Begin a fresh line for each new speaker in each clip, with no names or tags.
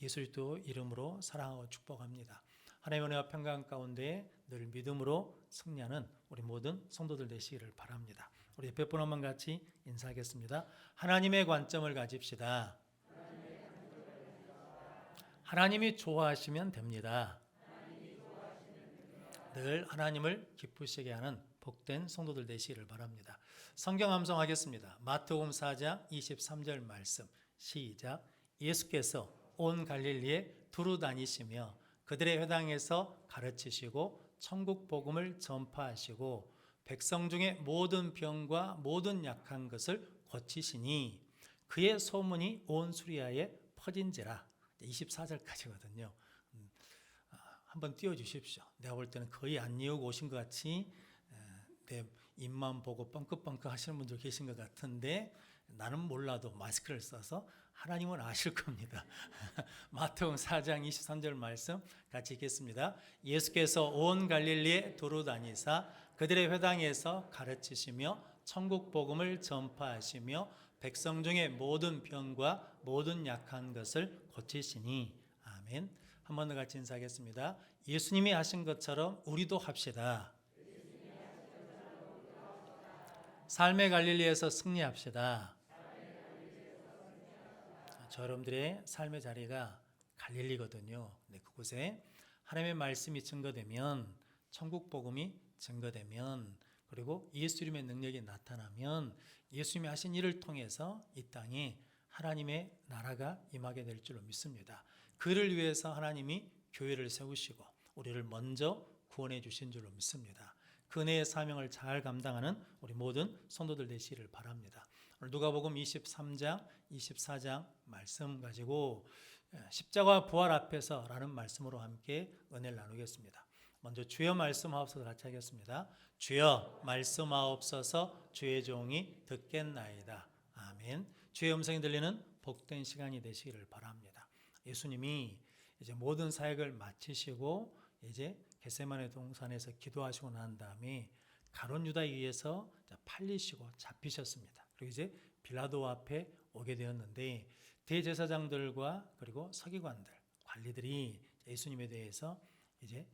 예수 그리스도 이름으로 사랑하고 축복합니다. 하나님의 은혜와 평강 가운데 늘 믿음으로 승리하는 우리 모든 성도들 되시기를 바랍니다. 우리 옆에 분 한번 같이 인사하겠습니다. 하나님의 관점을 가집시다. 하나님이 좋아하시면 됩니다. 늘 하나님을 기쁘시게 하는 복된 성도들 되시기를 바랍니다. 성경 암송하겠습니다. 마태복음 4장 23절 말씀 시작. 예수께서 온 갈릴리에 두루 다니시며 그들의 회당에서 가르치시고 천국 복음을 전파하시고 백성 중에 모든 병과 모든 약한 것을 고치시니 그의 소문이 온 수리아에 퍼진지라. 24절까지거든요. 한번 띄워주십시오. 내가 볼 때는 거의 안 이어고 오신 것 같이 내 입만 보고 뻥긋뻥긋 하시는 분들 계신 것 같은데 나는 몰라도 마스크를 써서 하나님은 아실 겁니다. 마태복음 4장 23절 말씀 같이 읽겠습니다. 예수께서 온 갈릴리에 두루 다니사 그들의 회당에서 가르치시며 천국 복음을 전파하시며 백성 중에 모든 병과 모든 약한 것을 고치시니 아멘. 한 번 더 같이 인사하겠습니다. 예수님이 하신 것처럼 우리도 합시다. 삶의 갈릴리에서 승리합시다. 저 여러분들의 삶의 자리가 갈릴리거든요. 근데 그곳에 하나님의 말씀이 증거되면, 천국 복음이 증거되면, 그리고 예수님의 능력이 나타나면 예수님이 하신 일을 통해서 이 땅에 하나님의 나라가 임하게 될 줄로 믿습니다. 그를 위해서 하나님이 교회를 세우시고 우리를 먼저 구원해 주신 줄로 믿습니다. 그 은혜의 사명을 잘 감당하는 우리 모든 성도들 되시기를 바랍니다. 오늘 누가복음 23장, 24장 말씀 가지고 십자가 부활 앞에서 라는 말씀으로 함께 은혜를 나누겠습니다. 먼저 주여 말씀하옵소서 같이 하겠습니다. 주여 말씀하옵소서 주의 종이 듣겠나이다. 아멘. 주의 음성이 들리는 복된 시간이 되시기를 바랍니다. 예수님이 이제 모든 사역을 마치시고 이제 겟세마네 동산에서 기도하시고 난 다음에 가룟 유다에 의해서 팔리시고 잡히셨습니다. 그리고 이제 빌라도 앞에 오게 되었는데 대제사장들과 그리고 서기관들, 관리들이 예수님에 대해서 이제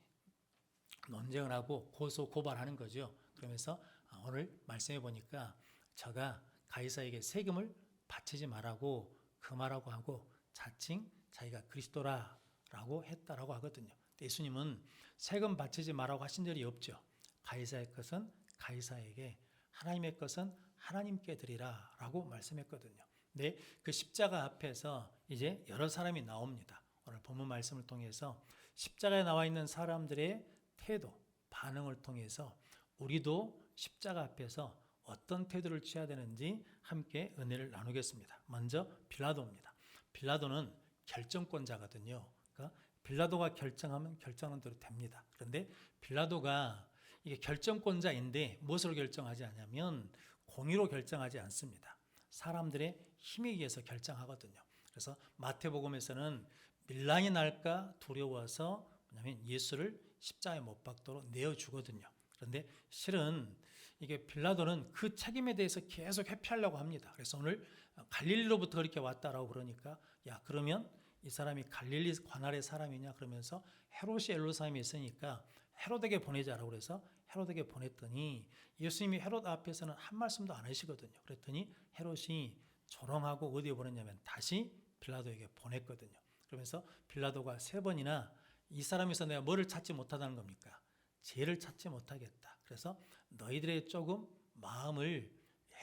논쟁을 하고 고발하는 거죠. 그러면서 오늘 말씀해 보니까 저가 가이사에게 세금을 바치지 말라고 금하라고 하고 자칭 자기가 그리스도라고 했다라고 하거든요. 예수님은 세금 바치지 말라고 하신 적이 없죠. 가이사의 것은 가이사에게, 하나님의 것은 하나님께 드리라라고 말씀했거든요. 근데 그 십자가 앞에서 이제 여러 사람이 나옵니다. 오늘 본문 말씀을 통해서 십자가에 나와 있는 사람들의 태도, 반응을 통해서 우리도 십자가 앞에서 어떤 태도를 취해야 되는지 함께 은혜를 나누겠습니다. 먼저 빌라도입니다. 빌라도는 결정권자거든요. 그러니까 빌라도가 결정하면 결정하는 대로 됩니다. 그런데 빌라도가 이게 결정권자인데 무엇으로 결정하지 않냐면 공의로 결정하지 않습니다. 사람들의 힘에 의해서 결정하거든요. 그래서 마태복음에서는 밀란이 날까 두려워서 뭐냐면 예수를 십자가에 못 박도록 내어주거든요. 그런데 실은 이게 빌라도는 그 책임에 대해서 계속 회피하려고 합니다. 그래서 오늘 갈릴리로부터 그렇게 왔다라고 그러니까 야 그러면 이 사람이 갈릴리 관할의 사람이냐 그러면서 헤롯이 예루살렘에 있으니까 헤롯에게 보내자라고 그래서 헤롯에게 보냈더니 예수님이 헤롯 앞에서는 한 말씀도 안 하시거든요. 그랬더니 헤롯이 조롱하고 어디에 보냈냐면 다시 빌라도에게 보냈거든요. 그러면서 빌라도가 3번이나 이 사람에서 내가 뭐를 찾지 못하다는 겁니까? 죄를 찾지 못하겠다. 그래서 너희들의 조금 마음을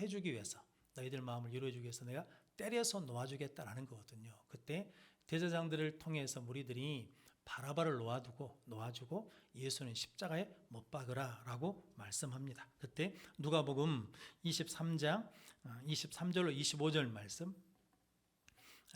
해주기 위해서, 너희들 마음을 이루어주기 위해서 내가 때려서 놓아주겠다라는 거거든요. 그때 대제사장들을 통해서 무리들이 바라바를 놓아주고 예수는 십자가에 못 박으라라고 말씀합니다. 그때 누가복음 23장 23절로 25절 말씀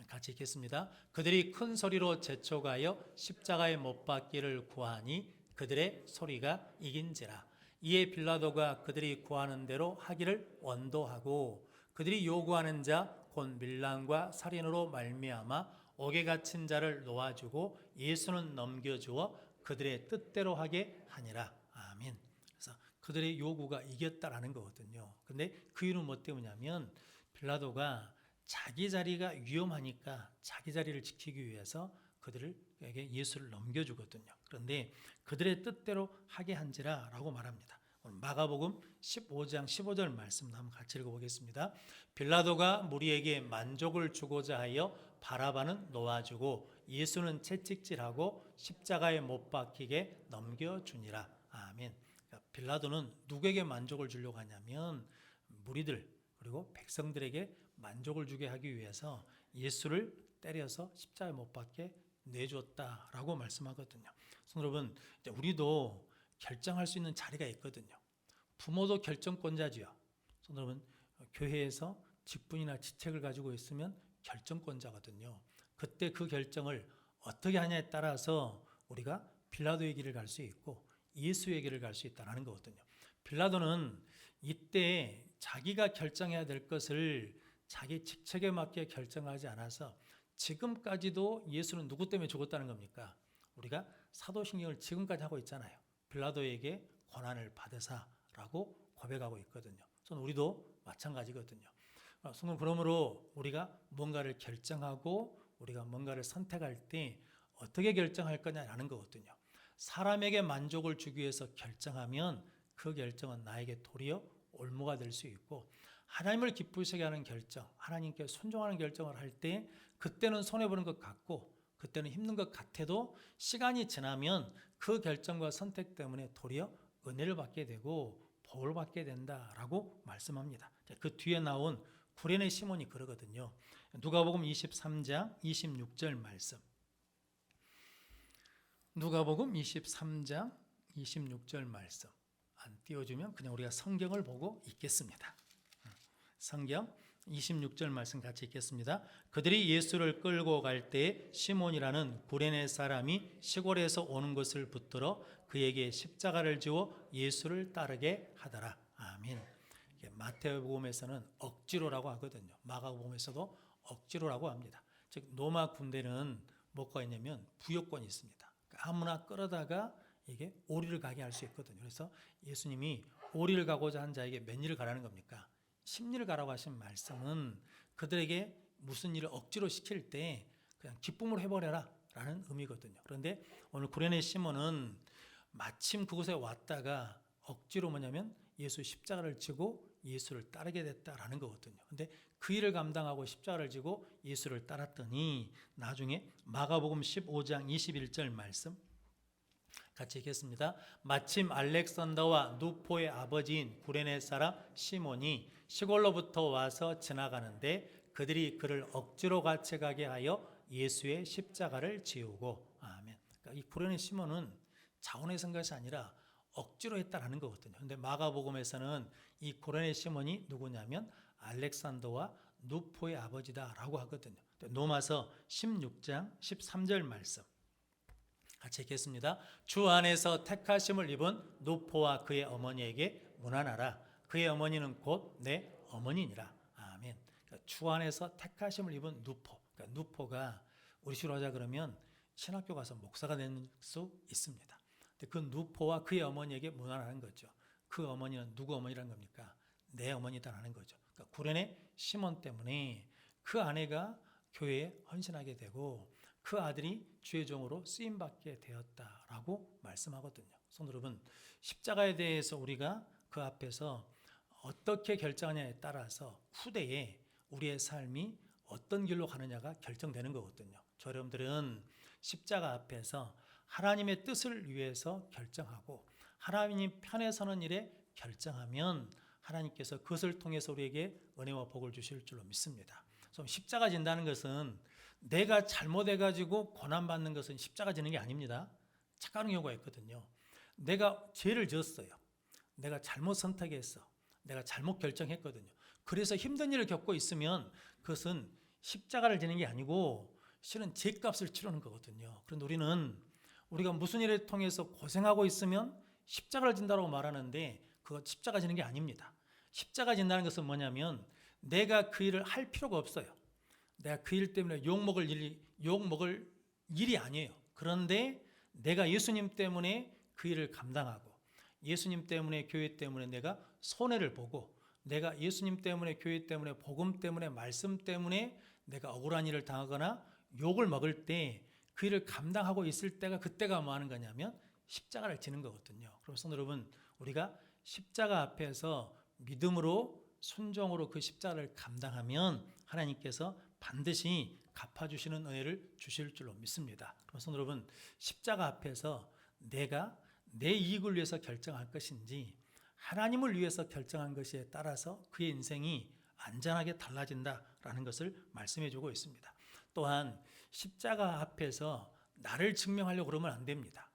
같이 읽겠습니다. 그들이 큰 소리로 재촉하여 십자가에 못 박기를 구하니 그들의 소리가 이긴지라. 이에 빌라도가 그들이 구하는 대로 하기를 원도하고 그들이 요구하는 자 곧 밀란과 살인으로 말미암아 옥에 갇힌 자를 놓아주고 예수는 넘겨주어 그들의 뜻대로 하게 하니라. 아멘. 그래서 그들의 요구가 이겼다라는 거거든요. 근데 그 이유는 뭐 때문이냐면 빌라도가 자기 자리가 위험하니까 자기 자리를 지키기 위해서 그들에게 예수를 넘겨주거든요. 그런데 그들의 뜻대로 하게 한지라 라고 말합니다. 오늘 마가복음 15장 15절 말씀 한번 같이 읽어보겠습니다. 빌라도가 무리에게 만족을 주고자 하여 바라바는 놓아주고 예수는 채찍질하고 십자가에 못 박히게 넘겨주니라. 아멘. 그러니까 빌라도는 누구에게 만족을 주려고 하냐면 무리들 그리고 백성들에게 만족을 주게 하기 위해서 예수를 때려서 십자가에 못 박게 내줬다라고 말씀하거든요. 여러분, 우리도 결정할 수 있는 자리가 있거든요. 부모도 결정권자지요. 여러분, 교회에서 직분이나 직책을 가지고 있으면 결정권자거든요. 그때 그 결정을 어떻게 하냐에 따라서 우리가 빌라도의 길을 갈 수 있고 예수의 길을 갈 수 있다는 거거든요. 빌라도는 이때 자기가 결정해야 될 것을 자기 직책에 맞게 결정하지 않아서 지금까지도 예수는 누구 때문에 죽었다는 겁니까? 우리가 사도신경을 지금까지 하고 있잖아요. 빌라도에게 권한을 받으사라고 고백하고 있거든요. 우리도 마찬가지거든요. 그러므로 우리가 뭔가를 결정하고 우리가 뭔가를 선택할 때 어떻게 결정할 거냐라는 거거든요. 사람에게 만족을 주기 위해서 결정하면 그 결정은 나에게 도리어 올무가 될 수 있고 하나님을 기쁘시게 하는 결정, 하나님께 순종하는 결정을 할 때 그때는 손해보는 것 같고 그때는 힘든 것 같아도 시간이 지나면 그 결정과 선택 때문에 도리어 은혜를 받게 되고 복을 받게 된다라고 말씀합니다. 그 뒤에 나온 구레네 시몬이 그러거든요. 누가복음 23장 26절 말씀. 누가복음 23장 26절 말씀. 안 띄워주면 그냥 우리가 성경을 보고 읽겠습니다. 성경 26절 말씀 같이 읽겠습니다. 그들이 예수를 끌고 갈 때 시몬이라는 구레네 사람이 시골에서 오는 것을 붙들어 그에게 십자가를 지워 예수를 따르게 하더라. 아멘. 마태복음에서는 억지로라고 하거든요. 마가복음에서도 억지로라고 합니다. 즉 로마 군대는 뭐가 있냐면 부여권이 있습니다. 그러니까 아무나 끌어다가 이게 오리를 가게 할 수 있거든요. 그래서 예수님이 오리를 가고자 한 자에게 몇 일을 가라는 겁니까? 10리를 가라고 하신 말씀은 그들에게 무슨 일을 억지로 시킬 때 그냥 기쁨으로 해버려라 라는 의미거든요. 그런데 오늘 구레네 시몬은 마침 그곳에 왔다가 억지로 뭐냐면 예수 십자가를 지고 예수를 따르게 됐다라는 거거든요. 근데 그 일을 감당하고 십자가를 지고 예수를 따랐더니 나중에 마가복음 15장 21절 말씀 같이 읽겠습니다. 마침 알렉산더와 누포의 아버지인 구레네 사람 시몬이 시골로부터 와서 지나가는데 그들이 그를 억지로 같이 가게 하여 예수의 십자가를 지우고 아멘. 그러니까 이 구레네 시몬은 자원해서 한 것이 아니라 억지로 했다라는 거거든요. 근데 마가복음에서는 이 구레네 시몬이 누구냐면 알렉산더와 누포의 아버지다라고 하거든요. 로마서 16장 13절 말씀 같이 읽겠습니다. 주 안에서 택하심을 입은 누포와 그의 어머니에게 문안하라. 그의 어머니는 곧 내 어머니니라. 아멘. 그러니까 주 안에서 택하심을 입은 누포. 그러니까 누포가 우리 식으로 하자 그러면 신학교 가서 목사가 될 수 있습니다. 그 누포와 그의 어머니에게 문안하는 거죠. 그 어머니는 누구 어머니라는 겁니까? 내 어머니다라는 거죠. 그러니까 구레네 시몬 때문에 그 아내가 교회에 헌신하게 되고 그 아들이 주의 종으로 쓰임받게 되었다라고 말씀하거든요. 성도 여러분, 십자가에 대해서 우리가 그 앞에서 어떻게 결정하냐에 따라서 후대에 우리의 삶이 어떤 길로 가느냐가 결정되는 거거든요. 저 여러분들은 십자가 앞에서 하나님의 뜻을 위해서 결정하고 하나님 편에 서는 일에 결정하면 하나님께서 그것을 통해서 우리에게 은혜와 복을 주실 줄로 믿습니다. 십자가 진다는 것은 내가 잘못해가지고 고난받는 것은 십자가 지는 게 아닙니다. 착각하는 경우가 있거든요. 내가 죄를 지었어요. 내가 잘못 선택했어. 내가 잘못 결정했거든요. 그래서 힘든 일을 겪고 있으면 그것은 십자가를 지는 게 아니고 실은 죄값을 치르는 거거든요. 그런데 우리가 무슨 일을 통해서 고생하고 있으면 십자가를 진다고 말하는데 그거 십자가 지는 게 아닙니다. 십자가 진다는 것은 뭐냐면 내가 그 일을 할 필요가 없어요. 내가 그 일 때문에 욕먹을 일이 아니에요. 그런데 내가 예수님 때문에 그 일을 감당하고 예수님 때문에 교회 때문에 내가 손해를 보고 내가 예수님 때문에, 교회 때문에, 복음 때문에, 말씀 때문에 내가 억울한 일을 당하거나 욕을 먹을 때 그 일을 감당하고 있을 때가, 그때가 뭐 하는 거냐면 십자가를 지는 거거든요. 그럼 성도 여러분, 우리가 십자가 앞에서 믿음으로, 순종으로 그 십자가를 감당하면 하나님께서 반드시 갚아주시는 은혜를 주실 줄로 믿습니다. 그럼 성도 여러분, 십자가 앞에서 내가 내 이익을 위해서 결정할 것인지 하나님을 위해서 결정한 것에 따라서 그의 인생이 안전하게 달라진다라는 것을 말씀해 주고 있습니다. 또한 십자가 앞에서 나를 증명하려고 그러면 안 됩니다.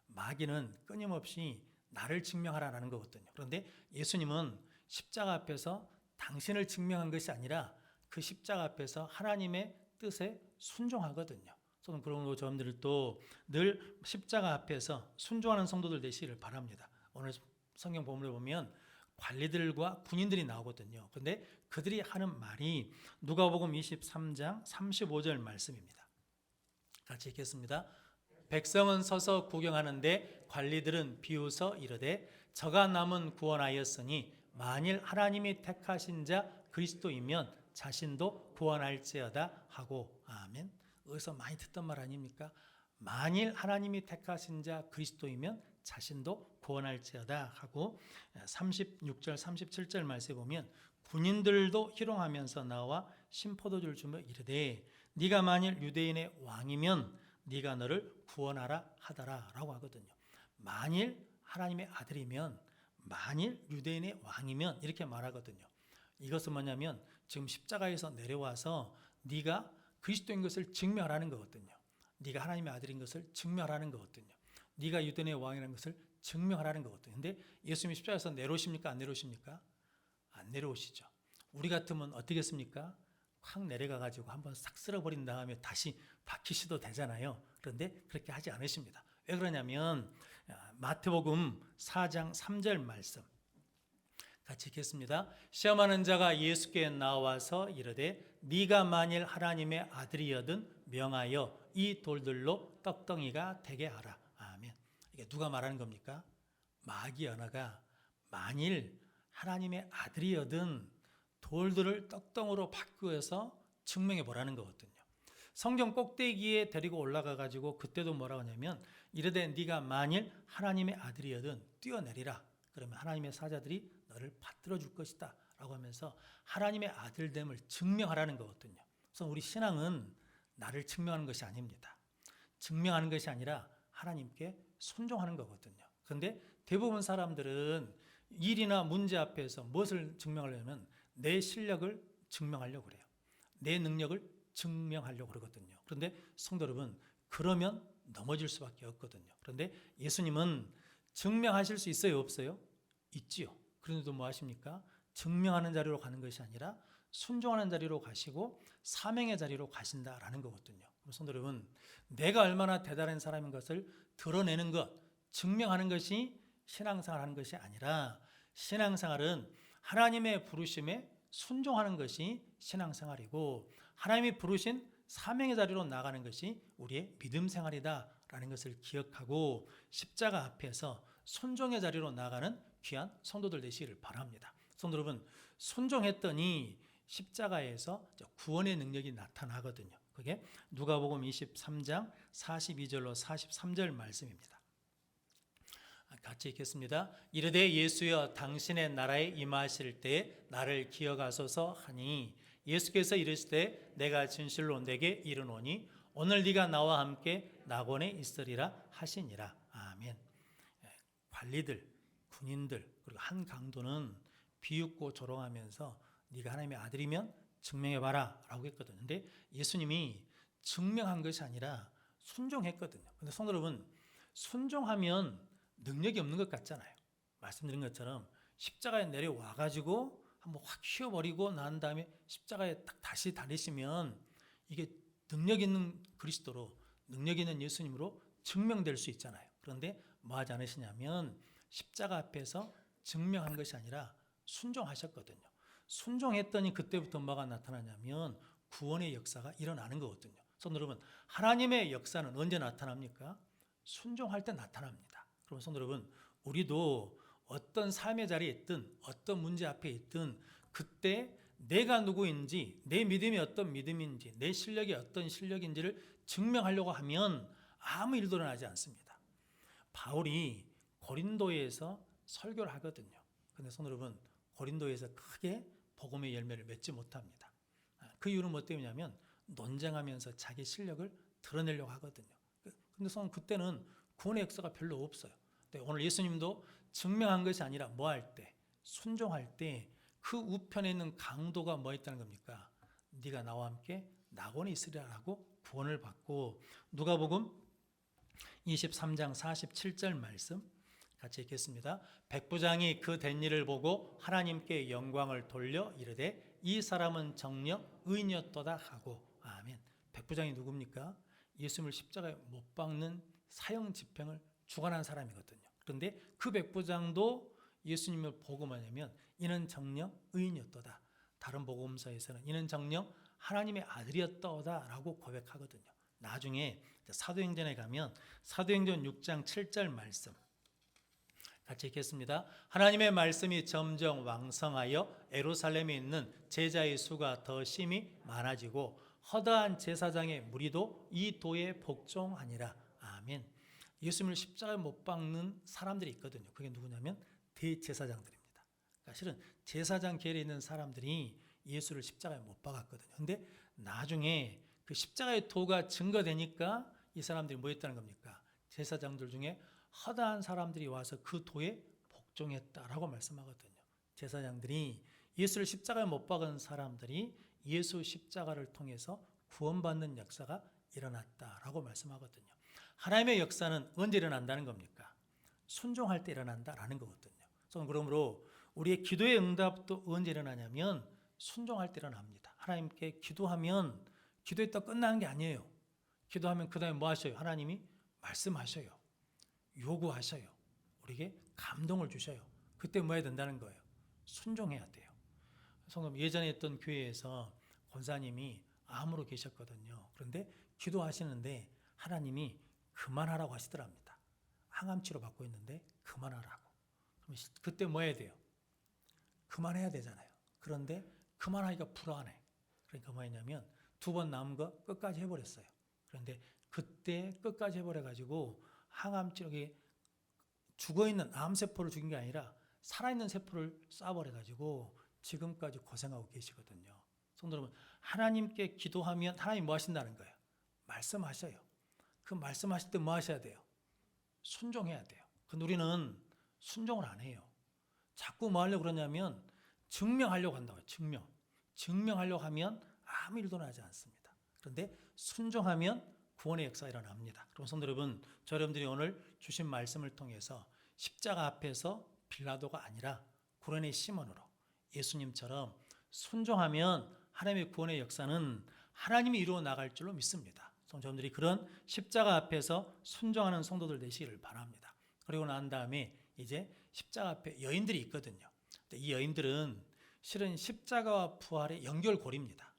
마귀는 끊임없이 나를 증명하라는 거거든요. 그런데 예수님은 십자가 앞에서 당신을 증명한 것이 아니라 그 십자가 앞에서 하나님의 뜻에 순종하거든요. 저는 그런 저분들도 늘 십자가 앞에서 순종하는 성도들 되시기를 바랍니다. 오늘 성경 본문을 보면 관리들과 군인들이 나오거든요. 그런데 그들이 하는 말이 누가복음 23장 35절 말씀입니다. 같이 읽겠습니다. 백성은 서서 구경하는데 관리들은 비웃어 이르되 저가 남은 구원하였으니 만일 하나님이 택하신 자 그리스도이면 자신도 구원할지어다 하고. 아멘. 어디서 많이 듣던 말 아닙니까? 만일 하나님이 택하신 자 그리스도이면 자신도 구원할지어다 하고, 36절 37절 말씀에 보면 군인들도 희롱하면서 나와 신포도주를 주며 이르되 네가 만일 유대인의 왕이면 네가 너를 구원하라 하더라 라고 하거든요. 만일 하나님의 아들이면, 만일 유대인의 왕이면 이렇게 말하거든요. 이것은 뭐냐면 지금 십자가에서 내려와서 네가 그리스도인 것을 증명하라는 거거든요. 네가 하나님의 아들인 것을 증명하라는 거거든요. 네가 유대인의 왕이라는 것을 증명하라는 거거든요. 근데 예수님이 십자가에서 내려오십니까? 안 내려오십니까? 안 내려오시죠. 우리 같으면 어떻겠습니까? 확 내려가가지고 한번 싹 쓸어버린 다음에 다시 박히셔도 되잖아요. 그런데 그렇게 하지 않으십니다. 왜 그러냐면 마태복음 4장 3절 말씀 같이 읽겠습니다. 시험하는 자가 예수께 나와서 이르되 네가 만일 하나님의 아들이여든 명하여 이 돌들로 떡덩이가 되게 하라. 아멘. 이게 누가 말하는 겁니까? 마귀 언어가 만일 하나님의 아들이여든 돌들을 떡덩으로 바꾸어서 증명해 보라는 거거든요. 성경 꼭대기에 데리고 올라가 가지고 그때도 뭐라고 하냐면 이르되 네가 만일 하나님의 아들이여든 뛰어내리라. 그러면 하나님의 사자들이 너를 받들어 줄 것이다 라고 하면서 하나님의 아들됨을 증명하라는 거거든요. 그래서 우리 신앙은 나를 증명하는 것이 아닙니다. 증명하는 것이 아니라 하나님께 순종하는 거거든요. 그런데 대부분 사람들은 일이나 문제 앞에서 무엇을 증명하려면 내 실력을 증명하려고 그래요. 내 능력을 증명하려고 그러거든요. 그런데 성도 여러분, 그러면 넘어질 수밖에 없거든요. 그런데 예수님은 증명하실 수 있어요, 없어요? 있지요. 그런데도 뭐 하십니까? 증명하는 자리로 가는 것이 아니라 순종하는 자리로 가시고 사명의 자리로 가신다라는 거거든요. 성도 여러분, 내가 얼마나 대단한 사람인 것을 드러내는 것, 증명하는 것이 신앙생활 하는 것이 아니라 신앙생활은 하나님의 부르심에 순종하는 것이 신앙생활이고 하나님이 부르신 사명의 자리로 나가는 것이 우리의 믿음 생활이다라는 것을 기억하고 십자가 앞에서 순종의 자리로 나가는 귀한 성도들 되시기를 바랍니다. 성도 여러분, 순종했더니 십자가에서 구원의 능력이 나타나거든요. 그게 누가복음 23장 42절로 43절 말씀입니다. 같이 읽겠습니다. 이르되 예수여 당신의 나라에 임하실 때에 나를 기억하소서 하니 예수께서 이르시되 내가 진실로 내게 이르노니 오늘 네가 나와 함께 낙원에 있으리라 하시니라. 아멘. 관리들, 군인들 그리고 한 강도는 비웃고 조롱하면서 네가 하나님의 아들이면 증명해봐라 라고 했거든요. 근데 예수님이 증명한 것이 아니라 순종했거든요. 근데 성도 여러분, 순종하면 능력이 없는 것 같잖아요. 말씀드린 것처럼 십자가에 내려와가지고 한번 확 휘어버리고 난 다음에 십자가에 딱 다시 달리시면 이게 능력 있는 그리스도로, 능력 있는 예수님으로 증명될 수 있잖아요. 그런데 뭐 하지 않으시냐면 십자가 앞에서 증명한 것이 아니라 순종하셨거든요. 순종했더니 그때부터 뭐가 나타나냐면 구원의 역사가 일어나는 거거든요. 성도 여러분, 하나님의 역사는 언제 나타납니까? 순종할 때 나타납니다. 그럼 성도 여러분, 우리도 어떤 삶의 자리에 있든 어떤 문제 앞에 있든 그때 내가 누구인지, 내 믿음이 어떤 믿음인지, 내 실력이 어떤 실력인지를 증명하려고 하면 아무 일도 일어나지 않습니다. 바울이 고린도에서 설교를 하거든요. 그런데 성도 여러분, 고린도에서 크게 복음의 열매를 맺지 못합니다. 그 이유는 뭐 때문이냐면 논쟁하면서 자기 실력을 드러내려고 하거든요. 그런데 성도 그때는 구원의 역사가 별로 없어요. 오늘 예수님도 증명한 것이 아니라 뭐 할 때? 순종할 때 그 우편에 있는 강도가 뭐 있다는 겁니까? 네가 나와 함께 낙원에 있으리라고 구원을 받고, 누가복음 23장 47절 말씀 같이 읽겠습니다. 백부장이 그 된 일을 보고 하나님께 영광을 돌려 이르되 이 사람은 정녕 의인이었도다 하고. 아멘. 백부장이 누굽니까? 예수님을 십자가에 못 박는 사형 집행을 주관한 사람이거든요. 그런데 그 백부장도 예수님을 보고 뭐냐면 이는 정녕 의인이었도다. 다른 복음서에서는 이는 정녕 하나님의 아들이었도다 라고 고백하거든요. 나중에 사도행전에 가면 사도행전 6장 7절 말씀 같이 읽겠습니다. 하나님의 말씀이 점점 왕성하여 예루살렘에 있는 제자의 수가 더 심히 많아지고 허다한 제사장의 무리도 이 도에 복종하니라. 아멘. 예수님을 십자가에 못 박는 사람들이 있거든요. 그게 누구냐면 대제사장들입니다. 그러니까 실은 제사장 계열에 있는 사람들이 예수를 십자가에 못 박았거든요. 근데 나중에 그 십자가의 도가 증거되니까 이 사람들이 뭐 했다는 겁니까? 제사장들 중에 허다한 사람들이 와서 그 도에 복종했다라고 말씀하거든요. 제사장들이 예수를 십자가에 못 박은 사람들이 예수 십자가를 통해서 구원받는 역사가 일어났다라고 말씀하거든요. 하나님의 역사는 언제 일어난다는 겁니까? 순종할 때 일어난다라는 거거든요. 그러므로 우리의 기도의 응답도 언제 일어나냐면 순종할 때 일어납니다. 하나님께 기도하면 기도했다 끝나는 게 아니에요. 기도하면 그 다음에 뭐 하셔요? 하나님이 말씀하셔요. 요구하셔요. 우리에게 감동을 주셔요. 그때 뭐 해야 된다는 거예요? 순종해야 돼요. 성도 예전에 있던 교회에서 권사님이 암으로 계셨거든요. 그런데 기도하시는데 하나님이 그만하라고 하시더랍니다. 항암치료 받고 있는데 그만하라고. 그럼 그때 뭐 해야 돼요? 그만해야 되잖아요. 그런데 그만하기가 불안해. 그러니까 뭐 했냐면 2번 남은 거 끝까지 해버렸어요. 그런데 그때 끝까지 해버려가지고 항암치료에 죽어있는 암세포를 죽인 게 아니라 살아있는 세포를 쏴버려가지고 지금까지 고생하고 계시거든요. 성도 여러분, 하나님께 기도하면 하나님 뭐 하신다는 거예요? 말씀하셔요. 그 말씀하실 때 뭐 하셔야 돼요? 순종해야 돼요. 근데 우리는 순종을 안 해요. 자꾸 뭐 하려고 그러냐면 증명하려고 한다고요. 증명하려고 하면 아무 일도 나지 않습니다. 그런데 순종하면 구원의 역사가 일어납니다. 그럼 성도 여러분, 저 여러분들이 오늘 주신 말씀을 통해서 십자가 앞에서 빌라도가 아니라 구원의 시몬으로 예수님처럼 순종하면 하나님의 구원의 역사는 하나님이 이루어 나갈 줄로 믿습니다. 여러분들이 그런 십자가 앞에서 순종하는 성도들 되시기를 바랍니다. 그리고 난 다음에 이제 십자가 앞에 여인들이 있거든요. 이 여인들은 실은 십자가와 부활의 연결고리입니다.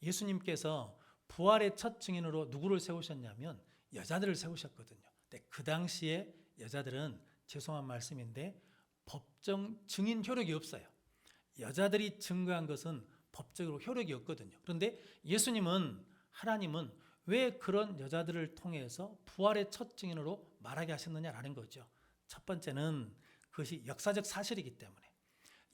예수님께서 부활의 첫 증인으로 누구를 세우셨냐면 여자들을 세우셨거든요. 근데 그 당시에 여자들은 죄송한 말씀인데 법정 증인 효력이 없어요. 여자들이 증거한 것은 법적으로 효력이 없거든요. 그런데 예수님은, 하나님은 왜 그런 여자들을 통해서 부활의 첫 증인으로 말하게 하셨느냐라는 거죠. 첫 번째는 그것이 역사적 사실이기 때문에.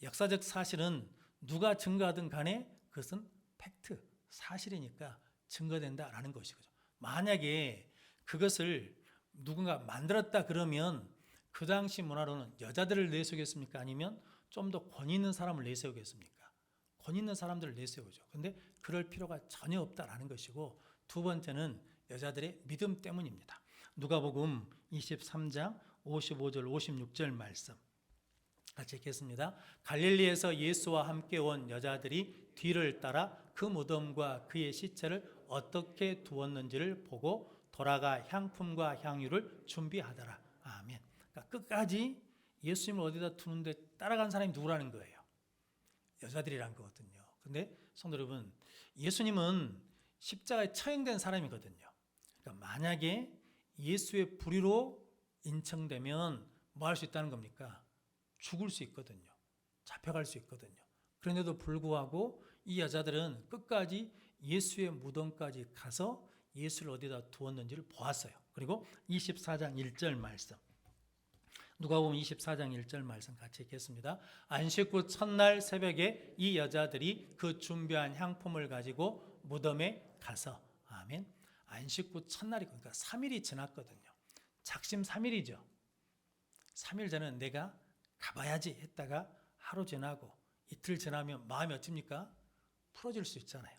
역사적 사실은 누가 증거하든 간에 그것은 팩트, 사실이니까 증거된다라는 것이거든요. 만약에 그것을 누군가 만들었다 그러면 그 당시 문화로는 여자들을 내세우겠습니까? 아니면 좀 더 권위 있는 사람을 내세우겠습니까? 권위 있는 사람들을 내세우죠. 그런데 그럴 필요가 전혀 없다라는 것이고, 두 번째는 여자들의 믿음 때문입니다. 누가복음 23장 55절 56절 말씀 같이 읽겠습니다. 갈릴리에서 예수와 함께 온 여자들이 뒤를 따라 그 무덤과 그의 시체를 어떻게 두었는지를 보고 돌아가 향품과 향유를 준비하더라. 아멘. 그러니까 끝까지 예수님을 어디다 두는데 따라간 사람이 누구라는 거예요? 여자들이란 거거든요. 근데 성도 여러분, 예수님은 십자가에 처형된 사람이거든요. 그러니까 만약에 예수의 불의로 인정되면 뭐 할 수 있다는 겁니까? 죽을 수 있거든요. 잡혀갈 수 있거든요. 그런데도 불구하고 이 여자들은 끝까지 예수의 무덤까지 가서 예수를 어디다 두었는지를 보았어요. 그리고 24장 1절 말씀, 누가복음 24장 1절 말씀 같이 읽겠습니다. 안식 후 첫날 새벽에 이 여자들이 그 준비한 향품을 가지고 무덤에 가서, 아멘. 안식 후 첫날이, 그러니까 3일이 지났거든요. 작심 3일이죠. 3일 전에 내가 가봐야지 했다가 하루 지나고 이틀 지나면 마음이 어떻습니까? 풀어질 수 있잖아요.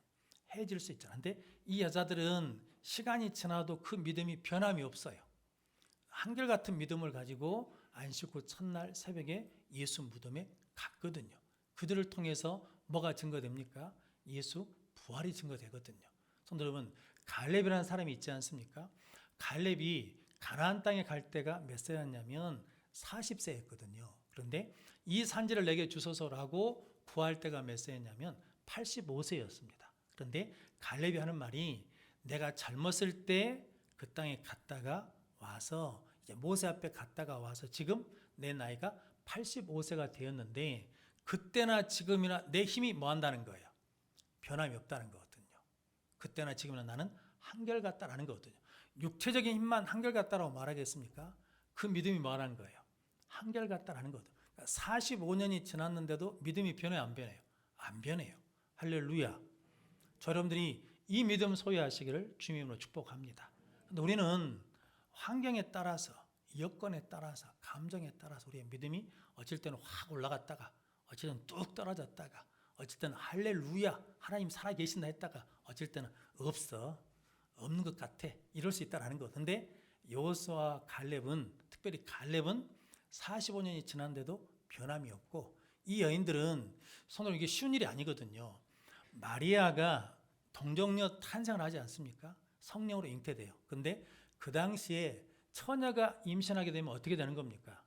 해질 수 있잖아요. 근데 이 여자들은 시간이 지나도 그 믿음이 변함이 없어요. 한결같은 믿음을 가지고 안식 후 첫날 새벽에 예수 무덤에 갔거든요. 그들을 통해서 뭐가 증거됩니까? 예수 부활이 증거되거든요. 성도 여러분, 갈렙이라는 사람이 있지 않습니까? 갈렙이 가나안 땅에 갈 때가 몇 세였냐면 40세였거든요. 그런데 이 산지를 내게 주소서라고 구할 때가 몇 세였냐면 85세였습니다. 그런데 갈렙이 하는 말이, 내가 젊었을 때 그 땅에 갔다가 와서 이제 모세 앞에 갔다가 와서 지금 내 나이가 85세가 되었는데 그때나 지금이나 내 힘이 뭐 한다는 거예요? 변함이 없다는 거거든요. 그때나 지금이나 나는 한결같다라는 거거든요. 육체적인 힘만 한결같다라고 말하겠습니까? 그 믿음이 뭐라는 거예요? 한결같다라는 거거든요. 45년이 지났는데도 믿음이 변해요, 안 변해요? 안 변해요. 할렐루야. 저 여러분들이 이 믿음 소유하시기를 주님으로 축복합니다. 근데 우리는 환경에 따라서, 여건에 따라서, 감정에 따라서 우리의 믿음이 어쩔 때는 확 올라갔다가 어쩔 때는 뚝 떨어졌다가 어쩔 때는 할렐루야 하나님 살아계신다 했다가 어쩔 때는 없는 것 같아, 이럴 수 있다는 거. 근데 여호수아와 갈렙은, 특별히 갈렙은 45년이 지났는데도 변함이 없고, 이 여인들은, 손으로 이게 쉬운 일이 아니거든요. 마리아가 동정녀 탄생을 하지 않습니까? 성령으로 잉태돼요. 근데 그 당시에 처녀가 임신하게 되면 어떻게 되는 겁니까?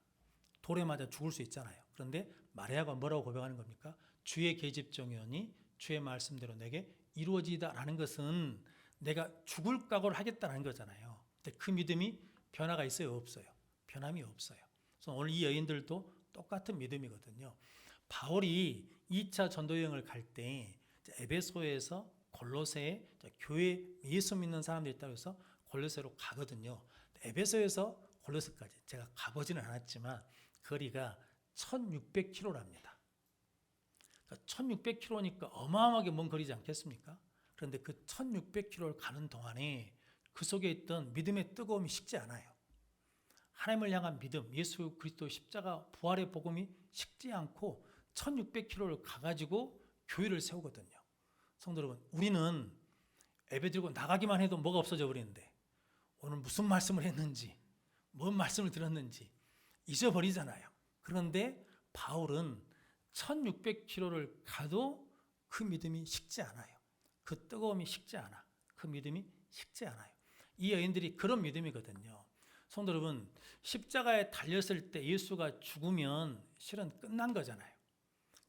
돌에 맞아 죽을 수 있잖아요. 그런데 마리아가 뭐라고 고백하는 겁니까? 주의 계집종이오니 주의 말씀대로 내게 이루어지다라는 것은 내가 죽을 각오를 하겠다는 거잖아요. 근데 그 믿음이 변화가 있어요, 없어요? 변함이 없어요. 그래서 오늘 이 여인들도 똑같은 믿음이거든요. 바울이 2차 전도 여행을 갈 때 에베소에서 골로새에 교회 예수 믿는 사람들이 있다고 해서 골로새로 가거든요. 에베소에서 골로새까지 제가 가보지는 않았지만 거리가 1600km랍니다. 그러니까 1600km니까 어마어마하게 먼 거리지 않겠습니까? 그런데 그 1600km를 가는 동안에 그 속에 있던 믿음의 뜨거움이 식지 않아요. 하나님을 향한 믿음, 예수 그리스도 십자가 부활의 복음이 식지 않고 1600km를 가가지고 교회를 세우거든요. 성도 여러분, 우리는 예배 드리고 나가기만 해도 뭐가 없어져 버리는데 오늘 무슨 말씀을 했는지, 뭔 말씀을 들었는지 잊어버리잖아요. 그런데 바울은 1600km를 가도 그 믿음이 식지 않아요. 그 뜨거움이 식지 않아. 그 믿음이 식지 않아요. 이 여인들이 그런 믿음이거든요. 성도 여러분, 십자가에 달렸을 때 예수가 죽으면 실은 끝난 거잖아요.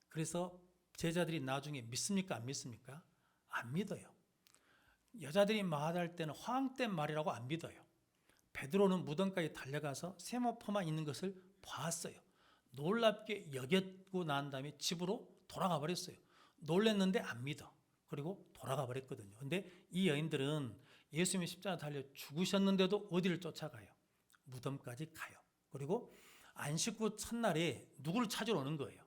그래서 제자들이 나중에 믿습니까? 안 믿습니까? 안 믿어요. 여자들이 말할 때는 허황된 말이라고 안 믿어요. 베드로는 무덤까지 달려가서 세마포만 있는 것을 봤어요. 놀랍게 여겼고 난 다음에 집으로 돌아가 버렸어요. 놀랬는데 안 믿어. 그리고 돌아가 버렸거든요. 근데 이 여인들은 예수님이 십자가 달려 죽으셨는데도 어디를 쫓아가요? 무덤까지 가요. 그리고 안식 후 첫날에 누구를 찾으러 오는 거예요?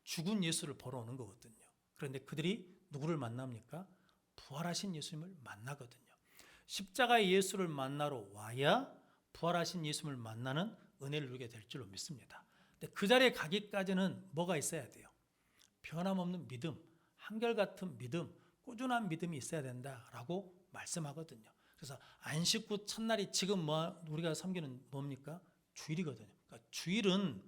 죽은 예수를 보러 오는 거거든요. 그런데 그들이 누구를 만납니까? 부활하신 예수님을 만나거든요. 십자가의 예수를 만나러 와야 부활하신 예수님을 만나는 은혜를 누리게 될 줄로 믿습니다. 근데 그 자리에 가기까지는 뭐가 있어야 돼요? 변함없는 믿음, 한결같은 믿음, 꾸준한 믿음이 있어야 된다라고 말씀하거든요. 그래서 안식 후 첫날이 지금 우리가 섬기는 뭡니까? 주일이거든요. 그러니까 주일은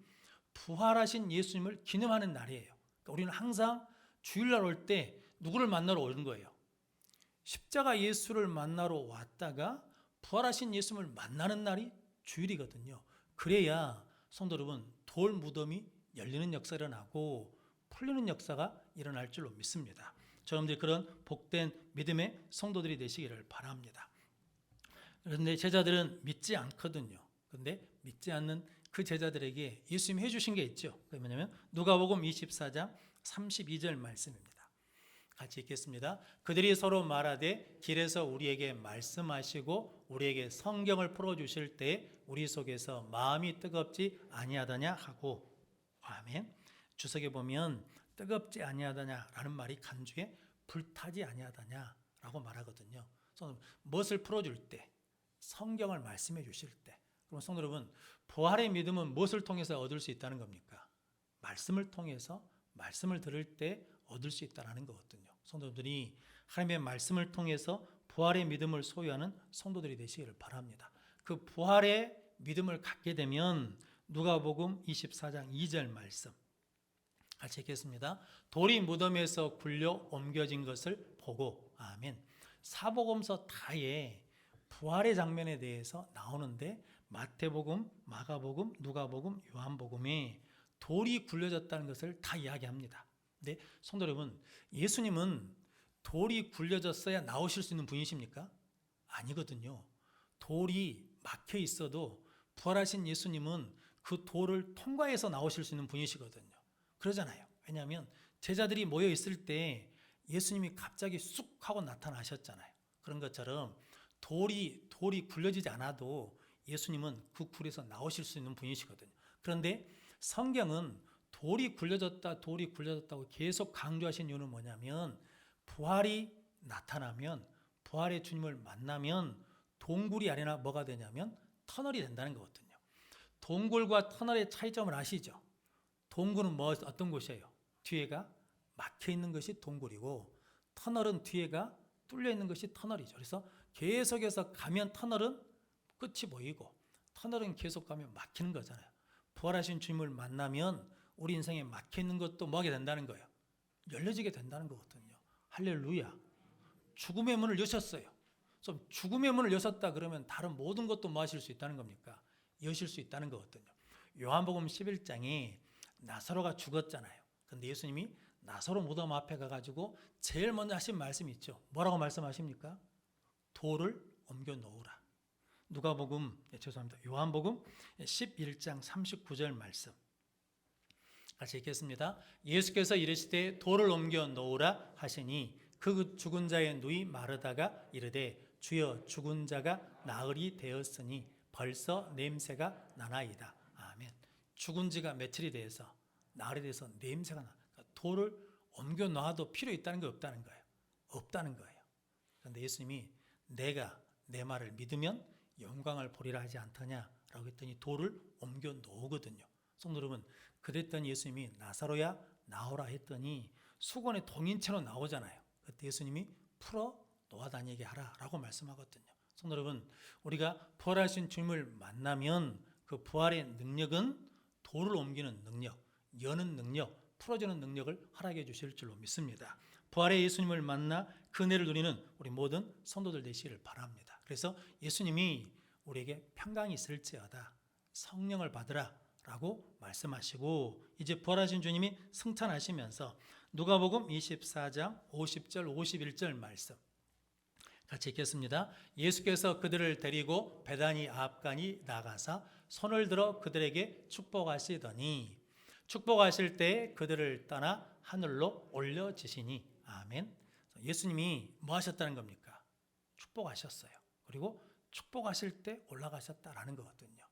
부활하신 예수님을 기념하는 날이에요. 그러니까 우리는 항상 주일날 올 때 누구를 만나러 오는 거예요? 십자가 예수를 만나러 왔다가 부활하신 예수님을 만나는 날이 주일이거든요. 그래야 성도 여러분, 돌 무덤이 열리는 역사가 일어나고 풀리는 역사가 일어날 줄로 믿습니다. 여러분들이 그런 복된 믿음의 성도들이 되시기를 바랍니다. 그런데 제자들은 믿지 않거든요. 그런데 믿지 않는 그 제자들에게 예수님이 해주신 게 있죠. 그게 뭐냐면 누가복음 24장 32절 말씀입니다. 같이 읽겠습니다. 그들이 서로 말하되 길에서 우리에게 말씀하시고 우리에게 성경을 풀어주실 때 우리 속에서 마음이 뜨겁지 아니하더냐 하고. 아멘. 주석에 보면 뜨겁지 아니하더냐라는 말이 간주에 불타지 아니하더냐라고 말하거든요. 그래서 무엇을 풀어줄 때, 성경을 말씀해 주실 때. 그럼 성도 여러분, 부활의 믿음은 무엇을 통해서 얻을 수 있다는 겁니까? 말씀을 통해서, 말씀을 들을 때 얻을 수 있다는 거거든요. 성도들이 하나님의 말씀을 통해서 부활의 믿음을 소유하는 성도들이 되시기를 바랍니다. 그 부활의 믿음을 갖게 되면 누가복음 24장 2절 말씀 같이 읽겠습니다. 돌이 무덤에서 굴려 옮겨진 것을 보고. 아멘. 사복음서 다에 부활의 장면에 대해서 나오는데 마태복음, 마가복음, 누가복음, 요한복음에 돌이 굴려졌다는 것을 다 이야기합니다. 근데 성도 여러분, 예수님은 돌이 굴려졌어야 나오실 수 있는 분이십니까? 아니거든요. 돌이 막혀 있어도 부활하신 예수님은 그 돌을 통과해서 나오실 수 있는 분이시거든요. 그러잖아요. 왜냐하면 제자들이 모여 있을 때 예수님이 갑자기 쑥 하고 나타나셨잖아요. 그런 것처럼 돌이 굴려지지 않아도 예수님은 그 굴에서 나오실 수 있는 분이시거든요. 그런데 성경은 돌이 굴려졌다고 계속 강조하신 이유는 뭐냐면 부활이 나타나면, 부활의 주님을 만나면 동굴이 아니라 뭐가 되냐면 터널이 된다는 거거든요. 동굴과 터널의 차이점을 아시죠? 동굴은 어떤 곳이에요? 뒤에가 막혀 있는 것이 동굴이고 터널은 뒤에가 뚫려 있는 것이 터널이죠. 그래서 계속해서 가면 터널은 끝이 보이고 터널은 계속 가면 막히는 거잖아요. 부활하신 주님을 만나면 우리 인생에 막혀 있는 것도 뭐하게 된다는 거예요? 열려지게 된다는 거거든요. 할렐루야. 죽음의 문을 여셨어요. 좀 죽음의 문을 여셨다 그러면 다른 모든 것도 뭐 하실 수 있다는 겁니까? 여실 수 있다는 거거든요. 요한복음 11장에 나사로가 죽었잖아요. 근데 예수님이 나사로 무덤 앞에 가가지고 제일 먼저 하신 말씀이 있죠. 뭐라고 말씀하십니까? 돌을 옮겨 놓으라. 요한복음 11장 39절 말씀 같이 읽겠습니다. 예수께서 이르시되 돌을 옮겨 놓으라 하시니 그 죽은 자의 누이 마르다가 이르되 주여 죽은 자가 나흘이 되었으니 벌써 냄새가 나나이다. 아멘. 죽은 지가 며칠이 돼서 나흘이 돼서 냄새가 나. 그러니까 돌을 옮겨 놔도 필요 있다는 게 없다는 거예요. 없다는 거예요. 그런데 예수님이 내가 내 말을 믿으면 영광을 보리라 하지 않더냐라고 했더니 돌을 옮겨 놓거든요. 성도 여러분, 그랬더니 예수님이 나사로야 나오라 했더니 수건에 동인체로 나오잖아요. 그때 예수님이 풀어 놓아 다니게 하라라고 말씀하거든요. 성도 여러분, 우리가 부활하신 주님을 만나면 그 부활의 능력은 돌을 옮기는 능력, 여는 능력, 풀어주는 능력을 허락해 주실 줄로 믿습니다. 부활의 예수님을 만나 그 은혜를 누리는 우리 모든 성도들 되시기를 바랍니다. 그래서 예수님이 우리에게 평강이 있을지어다 성령을 받으라 라고 말씀하시고 이제 부활하신 주님이 승천하시면서 누가복음 24장 50절 51절 말씀 같이 읽겠습니다. 예수께서 그들을 데리고 베다니 앞간이 나가사 손을 들어 그들에게 축복하시더니 축복하실 때 그들을 떠나 하늘로 올려지시니. 아멘. 예수님이 뭐 하셨다는 겁니까? 축복하셨어요. 그리고 축복하실 때 올라가셨다라는 거거든요.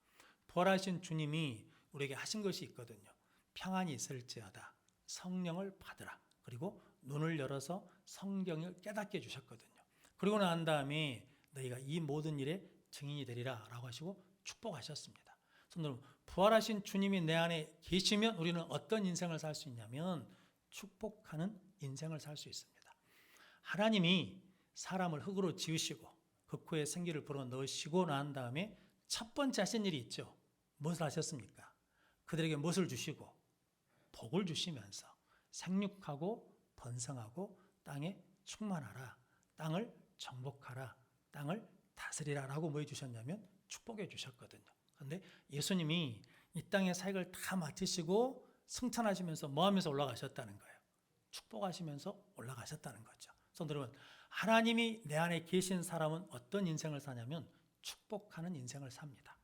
부활하신 주님이 우리에게 하신 것이 있거든요. 평안이 있을지어다 성령을 받으라. 그리고 눈을 열어서 성경을 깨닫게 해주셨거든요. 그리고 난 다음에 너희가 이 모든 일에 증인이 되리라 라고 하시고 축복하셨습니다. 여러분, 부활하신 주님이 내 안에 계시면 우리는 어떤 인생을 살 수 있냐면 축복하는 인생을 살 수 있습니다. 하나님이 사람을 흙으로 지으시고 그 코에 생기를 불어넣으시고 난 다음에 첫 번째 하신 일이 있죠. 무엇을 하셨습니까? 그들에게 무엇을 주시고 복을 주시면서 생육하고 번성하고 땅에 충만하라, 땅을 정복하라, 땅을 다스리라 라고 뭐 해주셨냐면 축복해 주셨거든요. 그런데 예수님이 이 땅의 사역을 다 마치시고 승천하시면서 뭐 하면서 올라가셨다는 거예요? 축복하시면서 올라가셨다는 거죠. 성도 여러분, 하나님이 내 안에 계신 사람은 어떤 인생을 사냐면 축복하는 인생을 삽니다.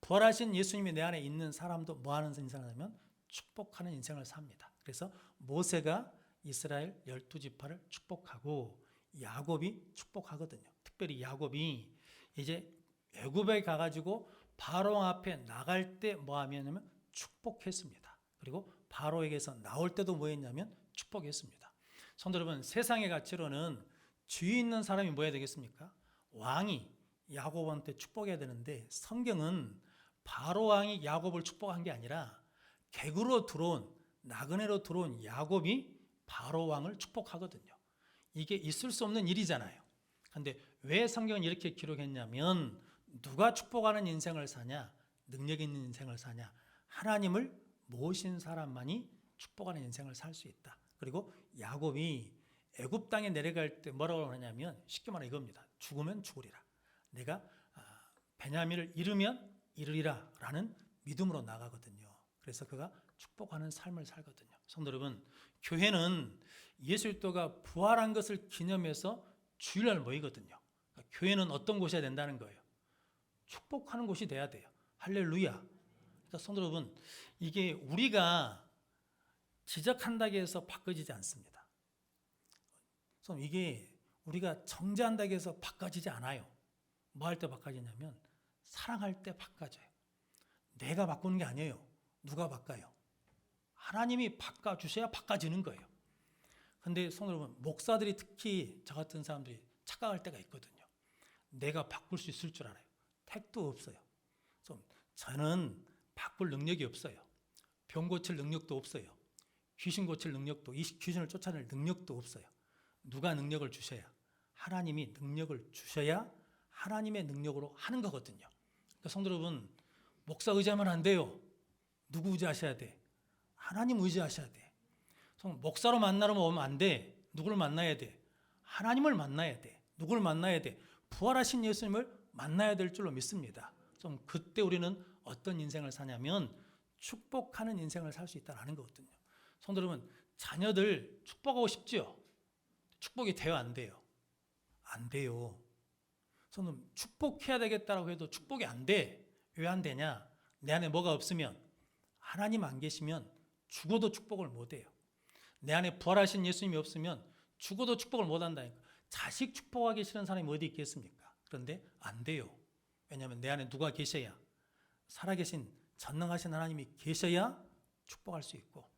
부활하신 예수님이 내 안에 있는 사람도 뭐 하는 인생을 하냐면 축복하는 인생을 삽니다. 그래서 모세가 이스라엘 12지파를 축복하고 야곱이 축복하거든요. 특별히 야곱이 이제 애굽에 가가지고 바로 앞에 나갈 때 뭐 하냐면 축복했습니다. 그리고 바로에게서 나올 때도 뭐 했냐면 축복했습니다. 성도 여러분, 세상의 가치로는 지위 있는 사람이 뭐 해야 되겠습니까? 왕이 야곱한테 축복해야 되는데 성경은 바로 왕이 야곱을 축복한 게 아니라 객으로 들어온 나그네로 들어온 야곱이 바로 왕을 축복하거든요. 이게 있을 수 없는 일이잖아요. 그런데 왜 성경은 이렇게 기록했냐면 누가 축복하는 인생을 사냐? 능력 있는 인생을 사냐? 하나님을 모신 사람만이 축복하는 인생을 살 수 있다. 그리고 야곱이 애굽 땅에 내려갈 때 뭐라고 하냐면 쉽게 말해 이겁니다. 죽으면 죽으리라. 내가 베냐민을 잃으면 잃으리라 라는 믿음으로 나가거든요. 그래서 그가 축복하는 삶을 살거든요. 성도 여러분, 교회는 예수 그리스도가 부활한 것을 기념해서 주일날 모이거든요. 그러니까 교회는 어떤 곳이어야 된다는 거예요? 축복하는 곳이 돼야 돼요. 할렐루야. 그러니까 성도 여러분, 이게 우리가 지적한다고 해서 바꿔지지 않습니다. 이게 우리가 정죄한다고 해서 바꿔지지 않아요. 뭐 할 때 바꿔지냐면 사랑할 때 바꿔져요. 내가 바꾸는 게 아니에요. 누가 바꿔요? 하나님이 바꿔주셔야 바꿔지는 거예요. 근데 성도 여러분, 목사들이 특히 저 같은 사람들이 착각할 때가 있거든요. 내가 바꿀 수 있을 줄 알아요. 택도 없어요. 저는 바꿀 능력이 없어요. 병 고칠 능력도 없어요. 귀신 고칠 능력도, 이 귀신을 쫓아낼 능력도 없어요. 누가 능력을 주셔야? 하나님이 능력을 주셔야 하나님의 능력으로 하는 거거든요. 그러니까 성도 여러분, 목사 의지하면 안 돼요. 누구 의지하셔야 돼? 하나님 의지하셔야 돼. 목사로 만나러 오면 안 돼. 누구를 만나야 돼? 하나님을 만나야 돼. 누구를 만나야 돼? 부활하신 예수님을 만나야 될 줄로 믿습니다. 그때 우리는 어떤 인생을 사냐면 축복하는 인생을 살 수 있다는 거거든요. 성도 여러분, 자녀들 축복하고 싶죠? 축복이 돼요, 안 돼요? 안 돼요. 저는 축복해야 되겠다라고 해도 축복이 안 돼. 왜 안 되냐? 내 안에 뭐가 없으면, 하나님 안 계시면 죽어도 축복을 못 해요. 내 안에 부활하신 예수님이 없으면 죽어도 축복을 못 한다니까. 자식 축복하기 싫은 사람이 어디 있겠습니까? 그런데 안 돼요. 왜냐하면 내 안에 누가 계셔야, 살아계신 전능하신 하나님이 계셔야 축복할 수 있고,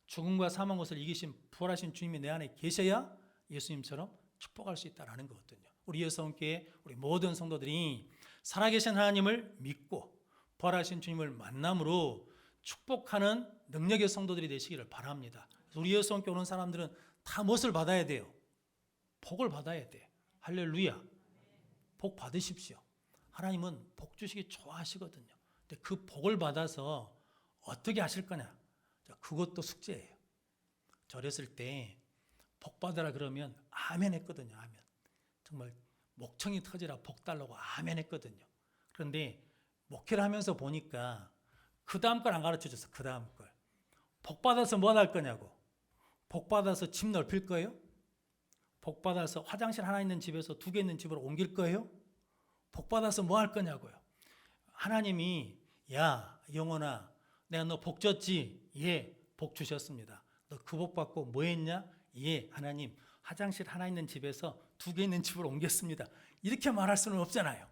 죽음과 사망 것을 이기신 부활하신 주님이 내 안에 계셔야 예수님처럼 축복할 수 있다는 거거든요. 우리 예수님께 우리 모든 성도들이 살아계신 하나님을 믿고 부활하신 주님을 만남으로 축복하는 능력의 성도들이 되시기를 바랍니다. 우리 예수님께 오는 사람들은 다 무엇을 받아야 돼요? 복을 받아야 돼. 할렐루야. 복 받으십시오. 하나님은 복 주시기 좋아하시거든요. 근데 그 복을 받아서 어떻게 하실 거냐? 그것도 숙제예요. 저 어렸을 때 복 받으라 그러면 아멘 했거든요. 아멘. 정말 목청이 터지라 복 달라고 아멘 했거든요. 그런데 목회를 하면서 보니까 그 다음 걸 안 가르쳐줘서 그 다음 걸. 복 받아서 뭐 할 거냐고. 복 받아서 집 넓힐 거예요? 복 받아서 화장실 하나 있는 집에서 2개 있는 집으로 옮길 거예요? 복 받아서 뭐 할 거냐고요. 하나님이 야 영혼아 내가 너 복 줬지? 예, 복 주셨습니다. 너 그 복 받고 뭐 했냐? 예, 하나님 화장실 하나 있는 집에서 2개 있는 집으로 옮겼습니다. 이렇게 말할 수는 없잖아요.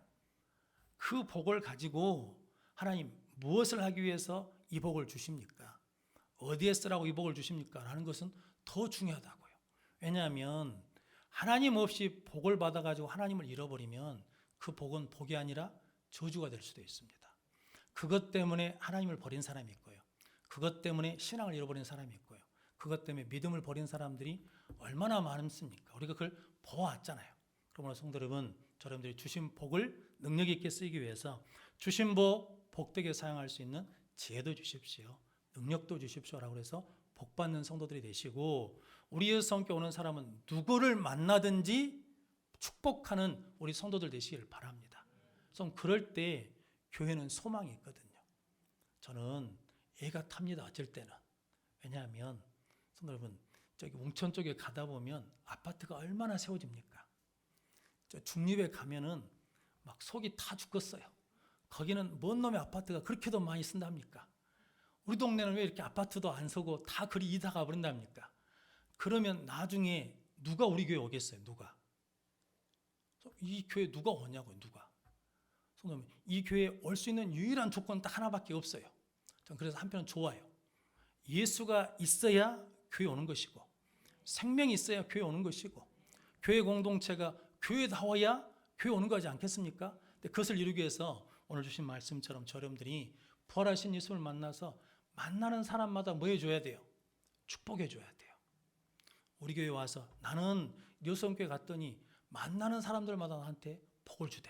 그 복을 가지고 하나님 무엇을 하기 위해서 이 복을 주십니까? 어디에 쓰라고 이 복을 주십니까? 라는 것은 더 중요하다고요. 왜냐하면 하나님 없이 복을 받아가지고 하나님을 잃어버리면 그 복은 복이 아니라 저주가 될 수도 있습니다. 그것 때문에 하나님을 버린 사람이 있고요. 그것 때문에 신앙을 잃어버린 사람이 있고요. 그것 때문에 믿음을 버린 사람들이 얼마나 많습니까? 우리가 그걸 보아왔잖아요. 그러므로 성도 여러분, 여러분들이 주신 복을 능력 있게 쓰기 위해서 주신 복 복되게 사용할 수 있는 지혜도 주십시오. 능력도 주십시오라고 해서 복 받는 성도들이 되시고, 우리 예수 함께 오는 사람은 누구를 만나든지 축복하는 우리 성도들 되시길 바랍니다. 그럴 때 교회는 소망이 있거든요. 저는 애가 탑니다. 어쩔 때는. 왜냐하면 성도 여러분, 저기 웅천 쪽에 가다 보면 아파트가 얼마나 세워집니까? 저 중립에 가면은 막 속이 타 죽겠어요. 거기는 뭔 놈의 아파트가 그렇게도 많이 쓴답니까? 우리 동네는 왜 이렇게 아파트도 안 서고 다 그리 이사 가버린답니까? 그러면 나중에 누가 우리 교회 오겠어요? 누가? 이 교회 누가 오냐고요? 누가? 이 교회에 올 수 있는 유일한 조건 딱 하나밖에 없어요. 전 그래서 한편은 좋아요. 예수가 있어야 교회 오는 것이고, 생명이 있어야 교회 오는 것이고, 교회 공동체가 교회다워야 교회 오는 거지 않겠습니까? 근데 그것을 이루기 위해서 오늘 주신 말씀처럼 저렴들이 부활하신 예수를 만나서 만나는 사람마다 뭐 해줘야 돼요? 축복해줘야 돼요. 우리 교회 와서 나는 여성교회 갔더니 만나는 사람들마다 나한테 복을 주대,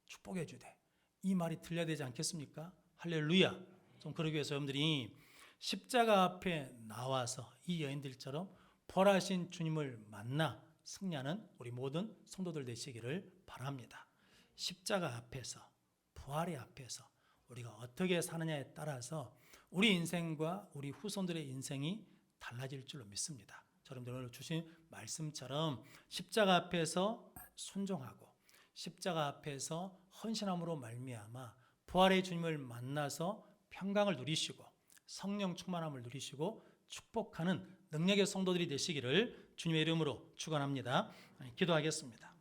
축복해 주대. 이 말이 들려야 되지 않겠습니까? 할렐루야. 좀 그러기 위해서 여러분들이 십자가 앞에 나와서 이 여인들처럼 부활하신 주님을 만나 승리하는 우리 모든 성도들 되시기를 바랍니다. 십자가 앞에서, 부활의 앞에서 우리가 어떻게 사느냐에 따라서 우리 인생과 우리 후손들의 인생이 달라질 줄로 믿습니다. 여러분들 오늘 주신 말씀처럼 십자가 앞에서 순종하고 십자가 앞에서 헌신함으로 말미암아 부활의 주님을 만나서 평강을 누리시고 성령 충만함을 누리시고 축복하는 능력의 성도들이 되시기를 주님의 이름으로 축원합니다. 기도하겠습니다.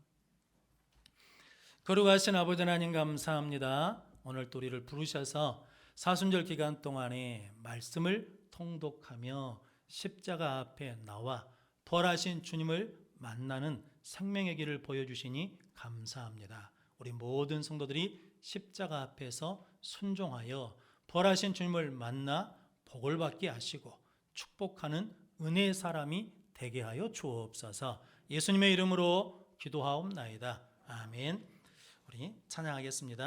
거룩하신 아버지 하나님 감사합니다. 오늘 또 우리를 부르셔서 사순절 기간 동안에 말씀을 통독하며 십자가 앞에 나와 부활하신 주님을 만나는 생명의 길을 보여주시니 감사합니다. 우리 모든 성도들이 십자가 앞에서 순종하여 부활하신 주님을 만나 복을 받게 하시고 축복하는 은혜의 사람이 되게 하여 주옵소서. 예수님의 이름으로 기도하옵나이다. 아멘. 우리 찬양하겠습니다.